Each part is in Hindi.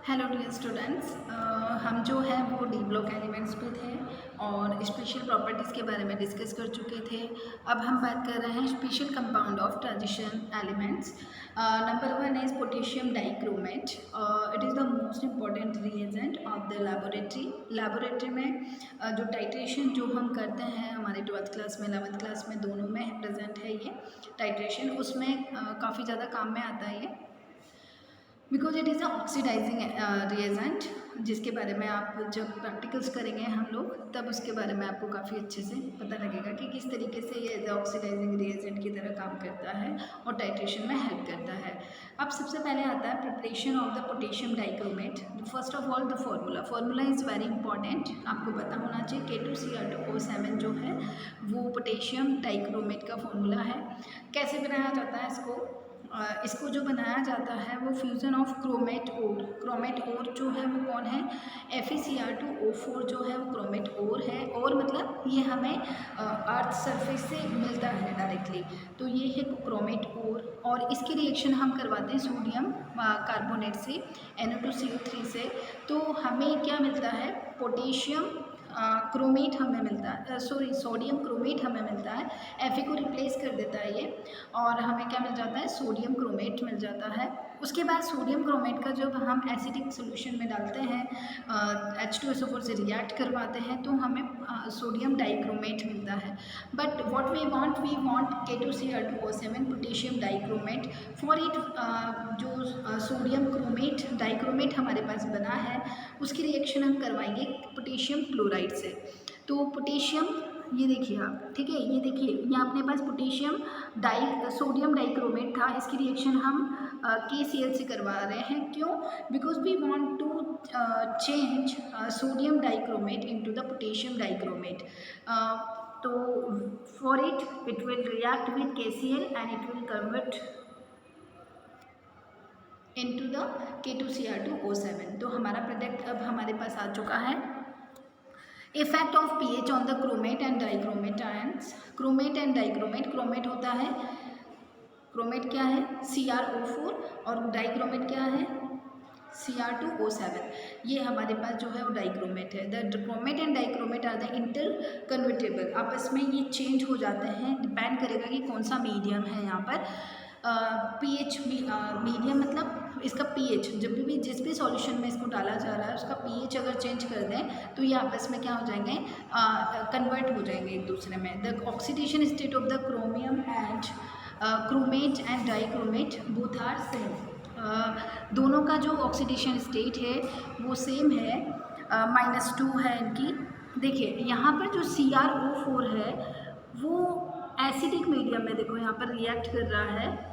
हेलो डियर स्टूडेंट्स, हम जो है वो डी ब्लॉक एलिमेंट्स पे थे और स्पेशल प्रॉपर्टीज़ के बारे में डिस्कस कर चुके थे। अब हम बात कर रहे हैं special compound of transition elements. Number one is potassium dichromate. It is the most important reagent of the laboratory में जो टाइट्रेशन जो हम करते हैं हमारे 12th क्लास में 11th क्लास में दोनों में प्रेजेंट है ये टाइट्रेशन, उसमें काफ़ी ज़्यादा काम में आता है ये, because it is a oxidising reagent, जिसके बारे में आप जब प्रैक्टिकल्स करेंगे हम लोग तब उसके बारे में आपको काफ़ी अच्छे से पता लगेगा कि किस तरीके से ये एज ऑक्सीडाइजिंग रिएजेंट की तरह काम करता है और टाइट्रेशन में हेल्प करता है। अब सबसे पहले आता है preparation of the potassium dichromate. First of all the formula is very important, आपको पता होना चाहिए। K2Cr2O7 जो है वो पोटेशियम डाइक्रोमेट का फॉर्मूला है। कैसे बनाया जाता है इसको जो बनाया जाता है वो फ्यूज़न ऑफ क्रोमेट ओर जो है वो कौन है, FeCr2O4 जो है वो क्रोमेट ओर है। और मतलब ये हमें अर्थ सरफेस से मिलता है डायरेक्टली, तो ये है क्रोमेट ओर। और इसकी रिएक्शन हम करवाते हैं सोडियम कार्बोनेट से, NO2CO3 से। तो हमें क्या मिलता है, पोटेशियम क्रोमेट हमें मिलता है, सोडियम क्रोमेट हमें मिलता है। Fe को रिप्लेस कर देता है ये और हमें क्या मिल जाता है, सोडियम क्रोमेट मिल जाता है। उसके बाद सोडियम क्रोमेट का जब हम एसिडिक सोल्यूशन में डालते हैं, H2SO4 से रिएक्ट करवाते हैं तो हमें सोडियम डाइक्रोमेट मिलता है। But what we want K2Cr2O7 potassium dichromate. For it जो सोडियम क्रोमेट डाइक्रोमेट हमारे पास बना है उसकी रिएक्शन हम करवाएंगे पोटेशियम क्लोराइड से। तो पोटेशियम, ये देखिए आप, ठीक है, ये देखिए ये अपने पास पोटेशियम सोडियम डाइक्रोमेट था, इसकी रिएक्शन हम KCl से करवा रहे हैं। क्यों? Because we want to change sodium dichromate into the potassium dichromate. तो for it will react with KCl and it will convert into the K2Cr2O7। तो हमारा प्रोडक्ट अब हमारे पास आ चुका है। Effect of pH on the chromate and dichromate ions. Chromate and dichromate, chromate होता है, क्रोमेट क्या है, Cr2O4 और डाइक्रोमेट क्या है, Cr2O7। ये हमारे पास जो है वो डाइक्रोमेट है। The chromate and dichromate are the interconvertible, आपस में ये चेंज हो जाते हैं, डिपेंड करेगा कि कौन सा मीडियम है यहाँ पर। pH मीडियम मतलब इसका pH, जब भी जिस भी सॉल्यूशन में इसको डाला जा रहा है उसका pH अगर चेंज कर दें तो ये आपस में क्या हो जाएंगे, कन्वर्ट हो जाएंगे एक दूसरे में। The oxidation state of the chromium and chromate and dichromate both are same. दोनों का जो ऑक्सीडेशन स्टेट है वो सेम है, -2 है इनकी। देखिए यहाँ पर जो Cr2O4 है वो एसिडिक मीडियम में, देखो यहाँ पर रिएक्ट कर रहा है,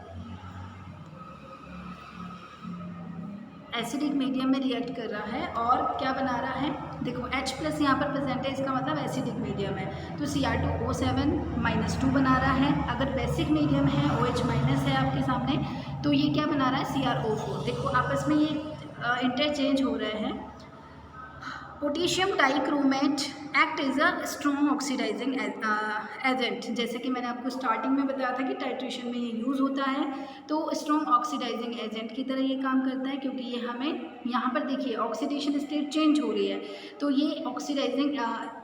एसिडिक मीडियम में रिएक्ट कर रहा है और क्या बना रहा है, देखो H+ यहाँ पर प्रेजेंट है, इसका मतलब एसिडिक मीडियम है। तो Cr2O7 -2 बना रहा है। अगर बेसिक मीडियम है, OH- है आपके सामने, तो ये क्या बना रहा है, Cr2O4। देखो आपस में ये इंटरचेंज हो रहे हैं। Potassium dichromate act is a strong oxidising agent, जैसे कि मैंने आपको स्टार्टिंग में बताया था कि टाइट्रेशन में ये यूज़ होता है। तो स्ट्रॉन्ग ऑक्सीडाइजिंग एजेंट की तरह ये काम करता है, क्योंकि ये हमें यहाँ पर देखिए ऑक्सीडेशन स्टेट चेंज हो रही है, तो ये ऑक्सीडाइजिंग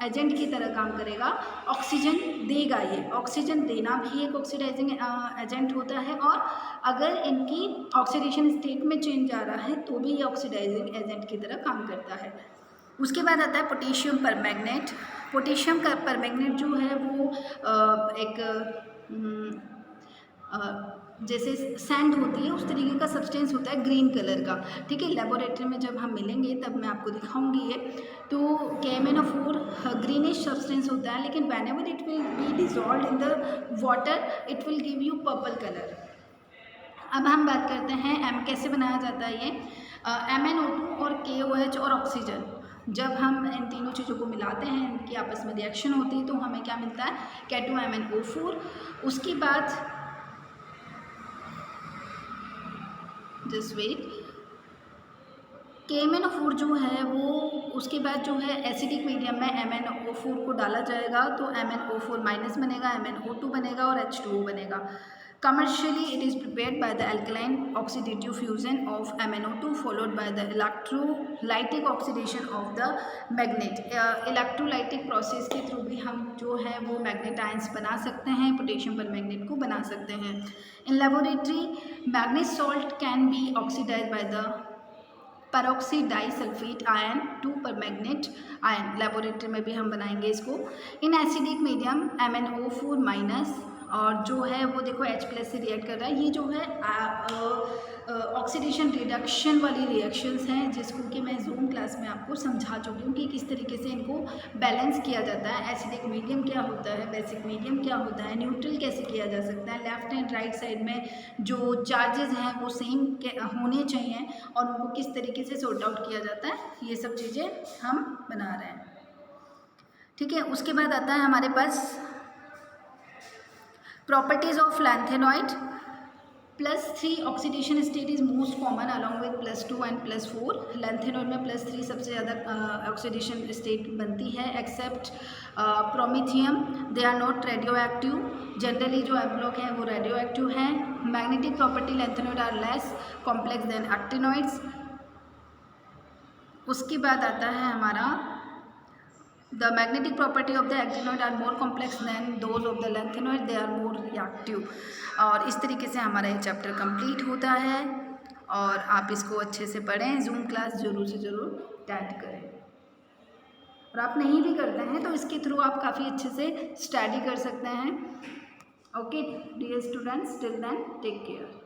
एजेंट की तरह काम करेगा, ऑक्सीजन देगा। ये ऑक्सीजन देना भी एक ऑक्सीडाइजिंग एजेंट होता है, और अगर इनकी ऑक्सीडेशन स्टेट में चेंज आ रहा है तो भी ये ऑक्सीडाइजिंग एजेंट की तरह काम करता है। उसके बाद आता है पोटेशियम परमैंगनेट। पोटेशियम का परमैंगनेट जो है वो एक जैसे सैंड होती है उस तरीके का सब्सटेंस होता है, ग्रीन कलर का, ठीक है। लेबोरेटरी में जब हम मिलेंगे तब मैं आपको दिखाऊंगी ये। तो KMnO4 ग्रीनिश सब्सटेंस होता है, लेकिन whenever it will be dissolved in the water it will give you purple colour. अब हम बात करते हैं कैसे बनाया जाता है ये। MnO2 और KOH और ऑक्सीजन, जब हम इन तीनों चीज़ों को मिलाते हैं, इनकी आपस में रिएक्शन होती है तो हमें क्या मिलता है, K2MnO4। उसके बाद जस्ट वेट, KMnO4 जो है वो उसके बाद जो है एसिडिक मीडियम में MnO4 को डाला जाएगा, तो MnO4- बनेगा, MnO2 बनेगा और H2O बनेगा। Commercially, it is prepared by the alkaline oxidative fusion of MnO2 followed by the electrolytic oxidation of the magnet. Electrolytic process के थ्रू भी हम जो है वो मैग्नेट आयंस बना सकते हैं, पोटेशियम पर मैग्नेट को बना सकते हैं. In laboratory manganate salt can be oxidise by the peroxy disulphate ion to permanganate ion. Laboratory में भी हम बनाएंगे इसको. In acidic medium MnO4 minus और जो है वो देखो H+ से रिएक्ट कर रहा है. ये जो है ऑक्सीडेशन रिडक्शन वाली रिएक्शंस हैं जिसको कि मैं जूम क्लास में आपको समझा चुकी हूँ कि किस तरीके से इनको बैलेंस किया जाता है. एसिडिक मीडियम क्या होता है, बेसिक मीडियम क्या होता है, न्यूट्रल कैसे किया जा सकता है, लेफ्ट एंड राइट साइड में जो चार्जेस हैं वो सेम होने चाहिए और उनको किस तरीके से सॉर्ट आउट किया जाता है, ये सब चीज़ें हम बना रहे हैं. ठीक है, उसके बाद आता है हमारे पास properties of lanthanoid. +3 oxidation state is most common along with +2 and +4. Lanthanoid में +3 सबसे ज़्यादा ऑक्सीडेशन स्टेट बनती है except promethium. They are not radioactive. Generally जो एब्लॉक है वो रेडियो एक्टिव है. Magnetic property lanthanoid are less complex than actinoids. उसके बाद आता है हमारा the magnetic property of the actinoid are more complex than those of the lanthanoid. They are more reactive. और इस तरीके से हमारा ये चैप्टर कंप्लीट होता है और आप इसको अच्छे से पढ़ें. जूम क्लास ज़रूर से ज़रूर अटेंड करें और आप नहीं भी करते हैं तो इसके थ्रू आप काफ़ी अच्छे से स्टडी कर सकते हैं. Okay dear students, till then take care.